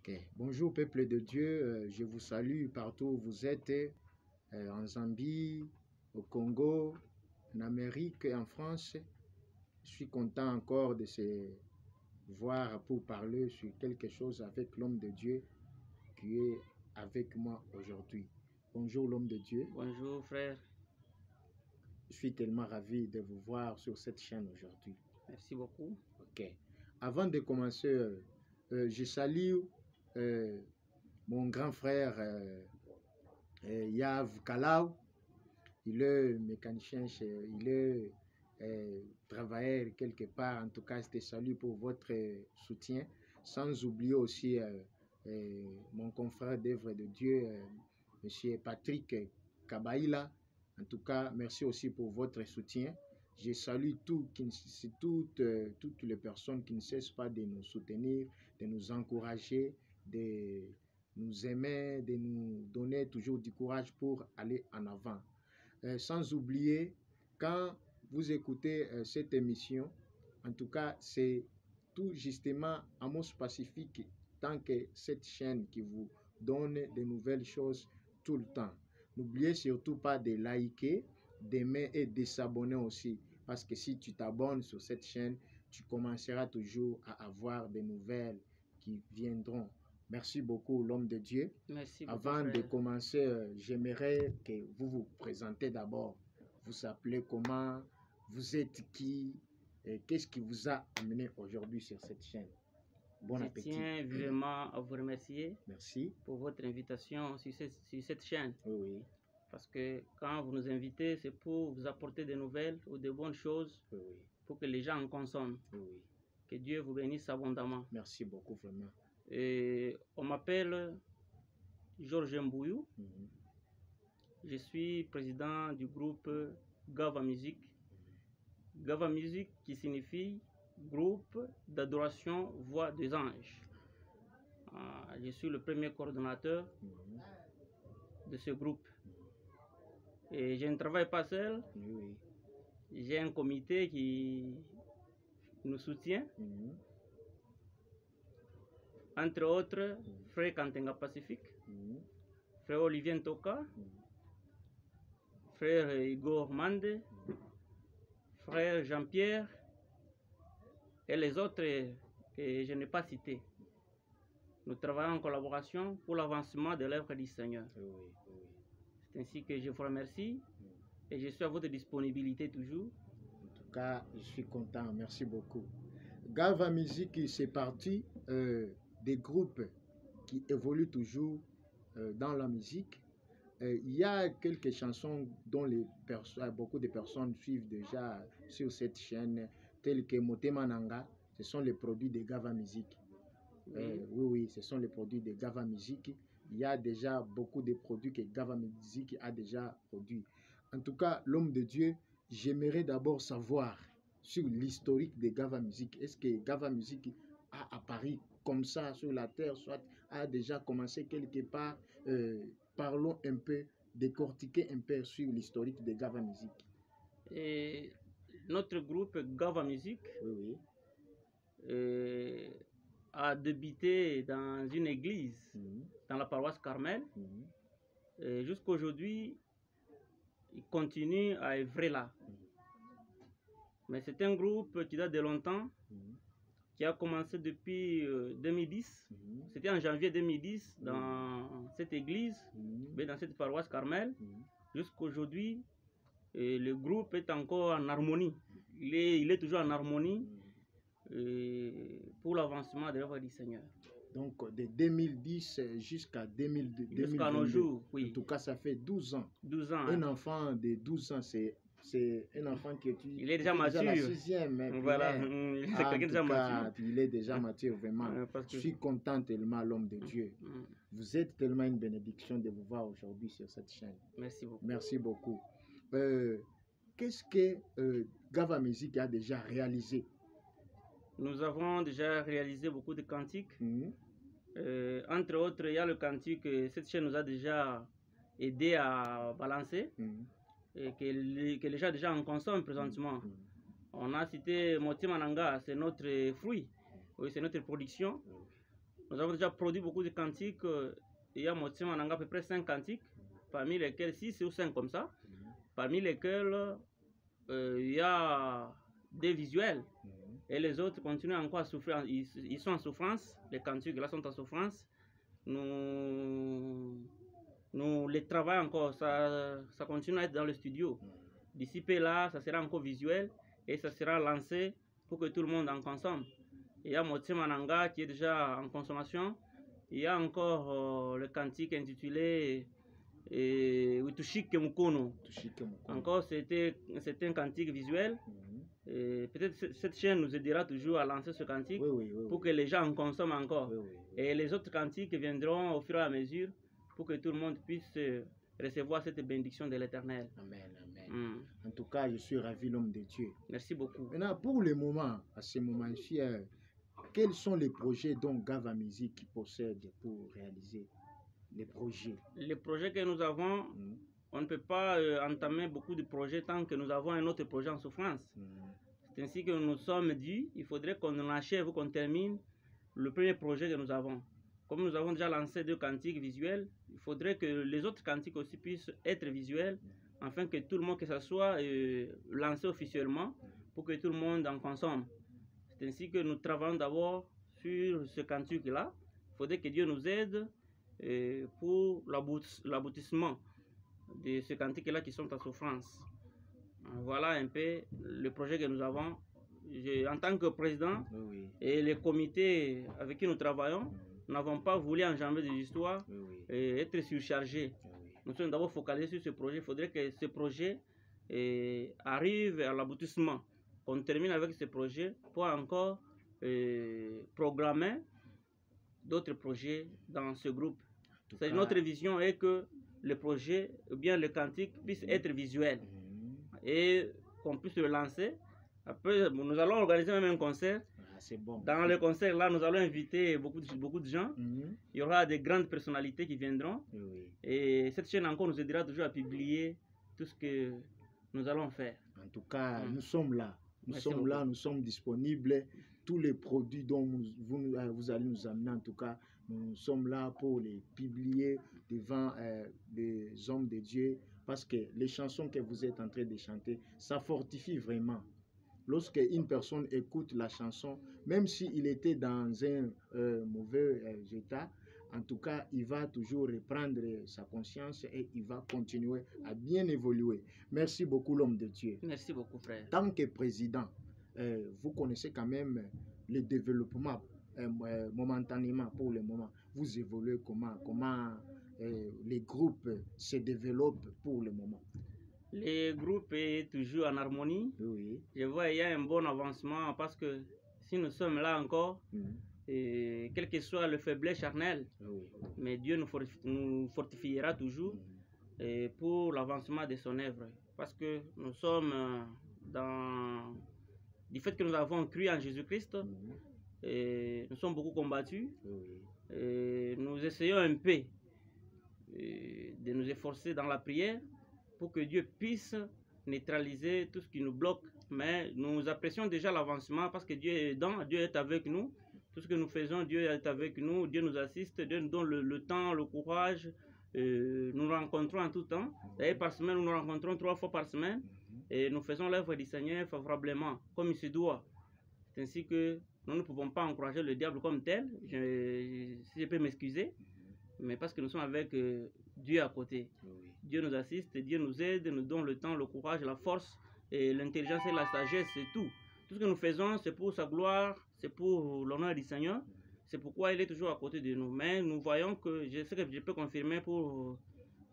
Ok. Bonjour peuple de Dieu, je vous salue partout où vous êtes, en Zambie, au Congo, en Amérique et en France. Je suis content encore de se voir pour parler sur quelque chose avec l'homme de Dieu qui est avec moi aujourd'hui. Bonjour l'homme de Dieu. Bonjour frère. Je suis tellement ravi de vous voir sur cette chaîne aujourd'hui. Merci beaucoup. Ok. Avant de commencer, je salue mon grand frère Yav Kalau. Il est mécanicien, il est travailleur quelque part. En tout cas, je te salue pour votre soutien. Sans oublier aussi mon confrère d'œuvre de Dieu, M. Patrick Kabaïla. En tout cas, merci aussi pour votre soutien. Je salue toutes les personnes qui ne cessent pas de nous soutenir, de nous encourager, de nous aimer, de nous donner toujours du courage pour aller en avant. Sans oublier, quand vous écoutez cette émission, en tout cas, c'est tout justement Amos Pacifique, tant que cette chaîne qui vous donne de nouvelles choses tout le temps. N'oubliez surtout pas de liker, d'aimer et de s'abonner aussi. Parce que si tu t'abonnes sur cette chaîne, tu commenceras toujours à avoir des nouvelles qui viendront. Merci beaucoup, l'homme de Dieu. Merci beaucoup, Avant de frère. commencer, j'aimerais que vous vous présentez d'abord. Vous appelez comment? Vous êtes qui? Et qu'est-ce qui vous a amené aujourd'hui sur cette chaîne? Bon Je appétit. tiens vivement à vous remercier Merci. pour votre invitation sur cette chaîne. Oui, oui. Parce que quand vous nous invitez, c'est pour vous apporter des nouvelles ou de bonnes choses Oui, oui. pour que les gens en consomment. Oui, oui. Que Dieu vous bénisse abondamment. Merci beaucoup, vraiment. Et on m'appelle Georges Mbouyou. Mhm. Je suis président du groupe Gava Music. Gava Music qui signifie groupe d'adoration Voix des anges. Je suis le premier coordonnateur de ce groupe. Et je ne travaille pas seul. Oui, oui. J'ai un comité qui nous soutient. Mhm. Entre autres, frère Kantenga Pacifique, Mhm. frère Olivier Ntoka, frère Igor Mande, frère Jean-Pierre et les autres que je n'ai pas cités. Nous travaillons en collaboration pour l'avancement de l'œuvre du Seigneur. Oui, oui, oui. C'est ainsi que je vous remercie et je suis à votre disponibilité toujours. En tout cas, je suis content. Merci beaucoup. Gava Music, c'est parti des groupes qui évoluent toujours dans la musique. Il y a quelques chansons dont beaucoup de personnes suivent déjà sur cette chaîne, telles que Motema Nanga. Ce sont les produits de Gava Music. Oui, ce sont les produits de Gava Music. Il y a déjà beaucoup de produits que Gava Music a déjà produits. En tout cas, l'homme de Dieu, j'aimerais d'abord savoir sur l'historique de Gava Music. Est-ce que Gava Music a apparu comme ça sur la terre, soit a déjà commencé quelque part? Parlons un peu, décortiquer un peu sur l'historique de Gava Music. Et notre groupe Gava Music Oui, a débuté dans une église, dans la paroisse Carmel. Jusqu'à aujourd'hui, il continue à œuvrer là. Mais c'est un groupe qui date de longtemps, qui a commencé depuis 2010. C'était en janvier 2010 dans cette église, dans cette paroisse Carmel. Jusqu'à aujourd'hui, le groupe est encore en harmonie. Il est toujours en harmonie pour l'avancement de l'œuvre du Seigneur. Donc, de 2010 jusqu'à 2022. Jusqu'à nos jours, oui. En tout cas, ça fait 12 ans. 12 ans. Un enfant de 12 ans, c'est un enfant qui est... Il est déjà mature. La sixième. Voilà. Il est déjà mature, vraiment. Je suis content tellement, l'homme de Dieu. Vous êtes tellement une bénédiction de vous voir aujourd'hui sur cette chaîne. Merci beaucoup. Merci beaucoup. Qu'est-ce que Gava Music a déjà réalisé? Nous avons déjà réalisé beaucoup de cantiques. Entre autres, il y a le cantique que cette chaîne nous a déjà aidé à balancer et que les gens déjà en consomment présentement. On a cité Motema Nanga, c'est notre fruit, oui, c'est notre production. Nous avons déjà produit beaucoup de cantiques. Il y a Motema Nanga à peu près 5 cantiques, parmi lesquels 6 ou 5 comme ça, parmi lesquels il y a des visuels. Et les autres continuent encore à souffrir. Ils sont en souffrance. Les cantiques là sont en souffrance. Nous les travaillons encore. Ça continue à être dans le studio. D'ici peu là, ça sera encore visuel et ça sera lancé pour que tout le monde en consomme. Il y a Motema Nanga qui est déjà en consommation. Il y a encore le cantique intitulé Witushike Mukono. Encore, c'était un cantique visuel. Peut-être cette chaîne nous aidera toujours à lancer ce cantique pour que les gens en consomment encore. Et les autres cantiques viendront au fur et à mesure pour que tout le monde puisse recevoir cette bénédiction de l'Éternel. Amen, amen. En tout cas, je suis ravi, l'homme de Dieu. Merci beaucoup. Maintenant, pour le moment, à ce moment-ci, quels sont les projets dont Gava Music possède pour réaliser les projets? Les projets que nous avons, on ne peut pas entamer beaucoup de projets tant que nous avons un autre projet en souffrance. C'est ainsi que nous nous sommes dit, il faudrait qu'on achève, qu'on termine le premier projet que nous avons. Comme nous avons déjà lancé 2 cantiques visuels, il faudrait que les autres cantiques aussi puissent être visuels, afin que tout le monde, que ça soit lancé officiellement, pour que tout le monde en consomme. C'est ainsi que nous travaillons d'abord sur ce cantique-là. Il faudrait que Dieu nous aide pour l'aboutissement de ce cantique-là qui sont en souffrance. Voilà un peu le projet que nous avons. En tant que président et les comités avec qui nous travaillons, nous n'avons pas voulu enjamber des histoires et être surchargés. Nous sommes d'abord focalisés sur ce projet. Il faudrait que ce projet arrive à l'aboutissement. On termine avec ce projet pour encore programmer d'autres projets dans ce groupe. Notre vision est que le projet, ou bien le cantique, puisse être visuel et qu'on puisse le lancer. Après, nous allons organiser même un concert. Dans le concert, là, nous allons inviter beaucoup de gens. Il y aura des grandes personnalités qui viendront. Et cette chaîne encore nous aidera toujours à publier tout ce que nous allons faire. En tout cas, nous sommes là. Nous sommes là, nous sommes disponibles. Tous les produits dont vous allez nous amener, en tout cas, nous sommes là pour les publier devant les hommes de Dieu. Parce que les chansons que vous êtes en train de chanter, ça fortifie vraiment. Lorsque une personne écoute la chanson, même s'il était dans un mauvais état, en tout cas, il va toujours reprendre sa conscience et il va continuer à bien évoluer. Merci beaucoup, l'homme de Dieu. Merci beaucoup, frère. Tant que président, vous connaissez quand même le développement momentanément pour le moment. Vous évoluez comment les groupes se développent pour le moment? Les groupes est toujours en harmonie. Je vois qu'il y a un bon avancement parce que si nous sommes là encore, et quel que soit le faiblesse charnel, mais Dieu nous fortifiera toujours pour l'avancement de son œuvre. Parce que nous sommes du fait que nous avons cru en Jésus-Christ, nous sommes beaucoup combattus. Et nous essayons un peu de nous efforcer dans la prière pour que Dieu puisse neutraliser tout ce qui nous bloque. Mais nous apprécions déjà l'avancement parce que Dieu est dedans, Dieu est avec nous. Tout ce que nous faisons, Dieu est avec nous, Dieu nous assiste, Dieu nous donne le temps, le courage. Nous nous rencontrons en tout temps. D'ailleurs, par semaine, nous nous rencontrons 3 fois par semaine et nous faisons l'œuvre du Seigneur favorablement, comme il se doit. C'est ainsi que nous ne pouvons pas encourager le diable comme tel, si je peux m'excuser, mais parce que nous sommes avec Dieu à côté. Dieu nous assiste, Dieu nous aide, nous donne le temps, le courage, la force, et l'intelligence et la sagesse, c'est tout. Tout ce que nous faisons, c'est pour sa gloire, c'est pour l'honneur du Seigneur. C'est pourquoi il est toujours à côté de nous. Mais nous voyons que, ce que je peux confirmer pour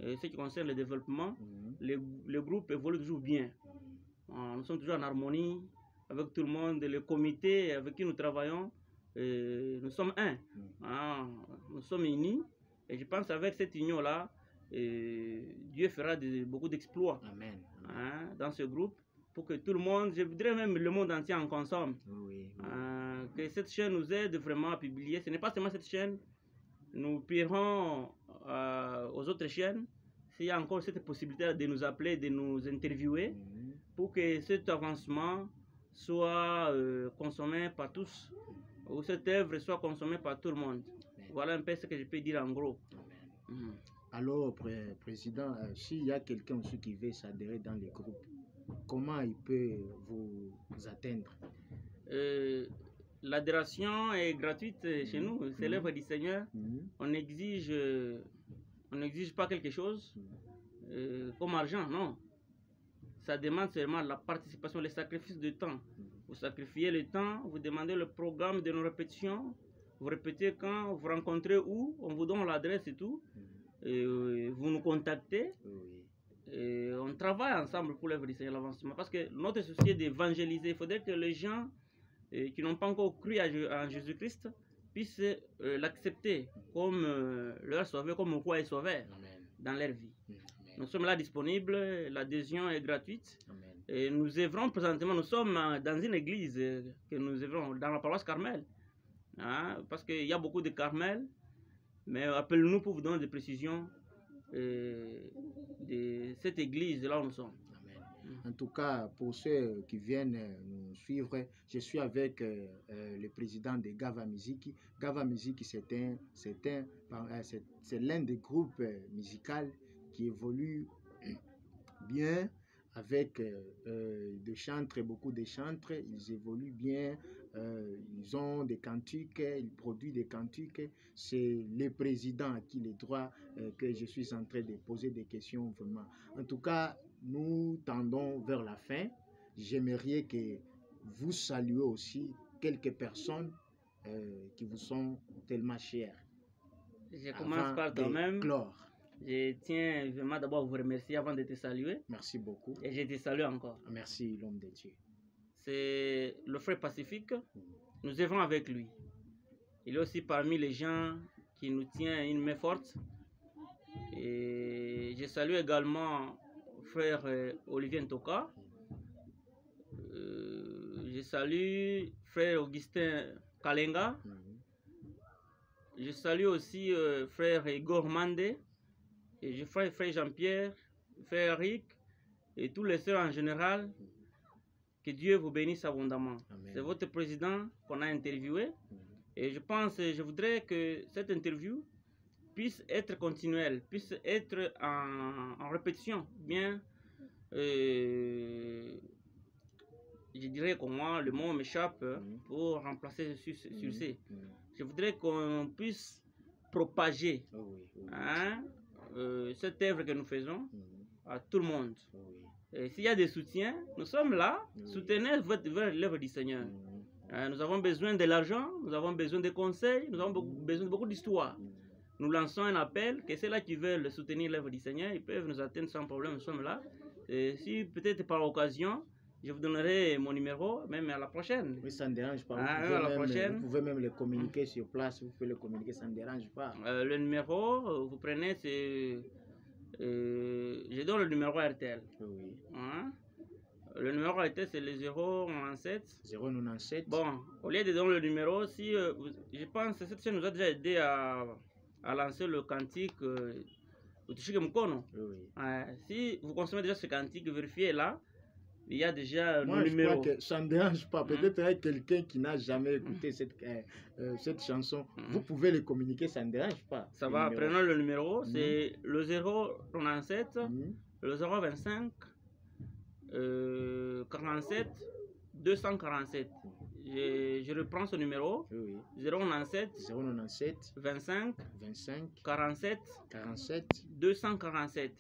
ce qui concerne le développement, le groupe évolue toujours bien. Nous sommes toujours en harmonie avec tout le monde, le comité avec qui nous travaillons, nous sommes un. Nous sommes unis. Et je pense qu'avec cette union-là, Dieu fera beaucoup d'exploits dans ce groupe pour que tout le monde, je voudrais même le monde entier en consomme. Que cette chaîne nous aide vraiment à publier. Ce n'est pas seulement cette chaîne. Nous prierons aux autres chaînes s'il y a encore cette possibilité de nous appeler, de nous interviewer pour que cet avancement soit consommé par tous, ou cette œuvre soit consommée par tout le monde. Voilà un peu ce que je peux dire en gros. Amen. Alors, Président, s'il y a quelqu'un aussi qui veut s'adhérer dans les groupes, comment il peut vous atteindre? L'adhération est gratuite chez nous, c'est l'œuvre du Seigneur. On n'exige pas quelque chose comme argent, non. Ça demande seulement la participation, le sacrifice de temps. Vous sacrifiez le temps, vous demandez le programme de nos répétitions, vous répétez quand, vous rencontrez où, on vous donne l'adresse et tout, et vous nous contactez. Et on travaille ensemble pour l'œuvre du Seigneur, l'avancement. Parce que notre souci est d'évangéliser. Il faudrait que les gens qui n'ont pas encore cru en Jésus-Christ puissent l'accepter comme leur sauveur, comme roi et sauveur dans leur vie. Nous sommes là disponibles, l'adhésion est gratuite. Et nous œuvrons présentement, nous sommes dans une église que nous œuvrons dans la paroisse Carmel. Hein, parce qu'il y a beaucoup de Carmel, mais appelez-nous pour vous donner des précisions de cette église là où nous sommes. En tout cas, pour ceux qui viennent nous suivre, je suis avec le président de Gava Music. Gava Music, c'est l'un des groupes musicaux qui évolue bien avec des chantres, beaucoup de chantres. Ils évoluent bien, ils ont des cantiques, ils produisent des cantiques. C'est le président à qui les droits que je suis en train de poser des questions vraiment. En tout cas, nous tendons vers la fin. J'aimerais que vous saluez aussi quelques personnes qui vous sont tellement chères. Je commence par toi-même. Je tiens vraiment d'abord à vous remercier avant de te saluer. Merci beaucoup. Et je te salue encore. Merci, l'homme de Dieu. C'est le frère Pacifique. Nous œuvrons avec lui. Il est aussi parmi les gens qui nous tient une main forte. Et je salue également frère Olivier Ntoka. Je salue frère Augustin Kalenga. Je salue aussi frère Igor Mandé. Et je salue frère Jean-Pierre, frère Eric et tous les sœurs en général. Que Dieu vous bénisse abondamment. C'est votre président qu'on a interviewé. Et je voudrais que cette interview puisse être continuelle, puisse être en répétition. Bien, je dirais que moi, le mot m'échappe pour remplacer sur C. Je voudrais qu'on puisse propager cette œuvre que nous faisons à tout le monde. S'il y a des soutiens, nous sommes là, soutenez l'œuvre du Seigneur. Nous avons besoin de l'argent, nous avons besoin de conseils, nous avons besoin de beaucoup d'histoires. Nous lançons un appel, que ceux-là qui veulent soutenir l'œuvre du Seigneur, ils peuvent nous atteindre sans problème, nous sommes là. Et si peut-être par occasion, je vous donnerai mon numéro, même à la prochaine. Oui, ça ne dérange pas. Vous pouvez même le communiquer sur place, vous pouvez le communiquer, ça ne dérange pas. Le numéro, vous prenez, c'est... je donne le numéro RTL. Oui. Le numéro RTL, c'est le 097. 097. Bon, au lieu de donner le numéro, si je pense que cette chaîne nous a déjà aidé à lancer le cantique Utushike Mukono. Si vous consommez déjà ce cantique, vérifiez là. Il y a déjà le numéro. Je crois que ça ne dérange pas. Peut-être avec quelqu'un qui n'a jamais écouté cette chanson, vous pouvez le communiquer, ça ne dérange pas. Ça va, prenons le numéro. C'est le 097, le 025, 47, 247. Je reprends ce numéro. 097, 25, 47, 247.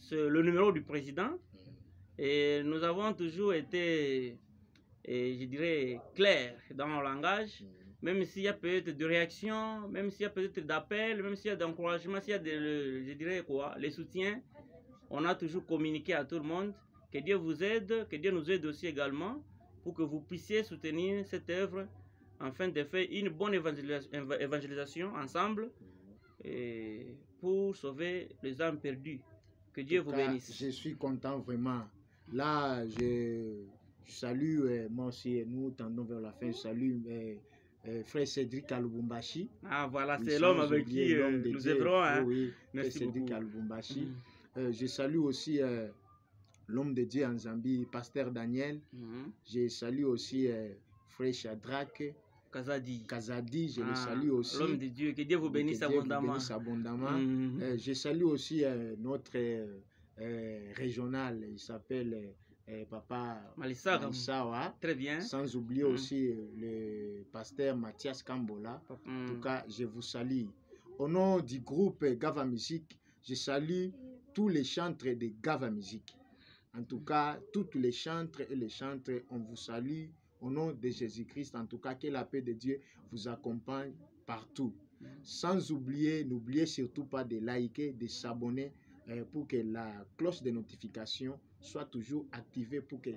C'est le numéro du président. Et nous avons toujours été, je dirais, clairs dans nos langages, même s'il y a peut-être de réactions, même s'il y a peut-être d'appels, même s'il y a d'encouragement, s'il y a je dirais quoi, les soutiens, on a toujours communiqué à tout le monde. Que Dieu vous aide, que Dieu nous aide aussi également, pour que vous puissiez soutenir cette œuvre, afin de faire une bonne évangélisation ensemble, et pour sauver les âmes perdues. Que Dieu vous bénisse. Je suis content vraiment. Là, je salue, moi aussi, nous tendons vers la fin, je salue frère Cédric Alubumbashi. Ah voilà, c'est l'homme avec qui nous œuvrons. Hein? Oui, merci Cédric Alubumbashi. Je salue aussi l'homme de Dieu en Zambie, pasteur Daniel. Je salue aussi frère Shadrach. Kazadi. Kazadi, je le salue aussi. L'homme de Dieu, que Dieu vous bénisse abondamment. Je salue aussi notre régional, il s'appelle Papa Malisawa. Très bien. Sans oublier aussi le pasteur Mathias Kambola. En tout cas, je vous salue. Au nom du groupe Gava Musique, je salue tous les chantres de Gava Musique. En tout cas, tous les chantres et les chantres, on vous salue au nom de Jésus-Christ. En tout cas, que la paix de Dieu vous accompagne partout. Sans oublier, n'oubliez surtout pas de liker, de s'abonner pour que la cloche de notification soit toujours activée pour que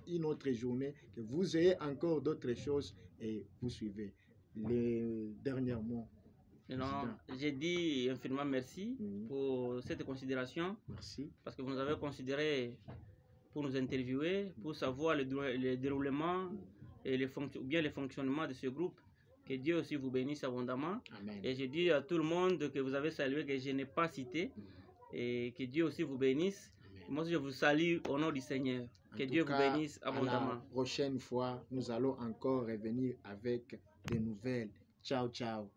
une autre journée, que vous ayez encore d'autres choses et vous suivez. Les derniers mots. J'ai dit infiniment merci pour cette considération. Merci. Parce que vous nous avez considéré pour nous interviewer, pour savoir le déroulement et les fonctionnements de ce groupe. Que Dieu aussi vous bénisse abondamment. Amen. Et je dis à tout le monde que vous avez salué, que je n'ai pas cité. Et que Dieu aussi vous bénisse. Moi aussi, je vous salue au nom du Seigneur. Que Dieu vous bénisse abondamment. La prochaine fois, nous allons encore revenir avec des nouvelles. Ciao, ciao.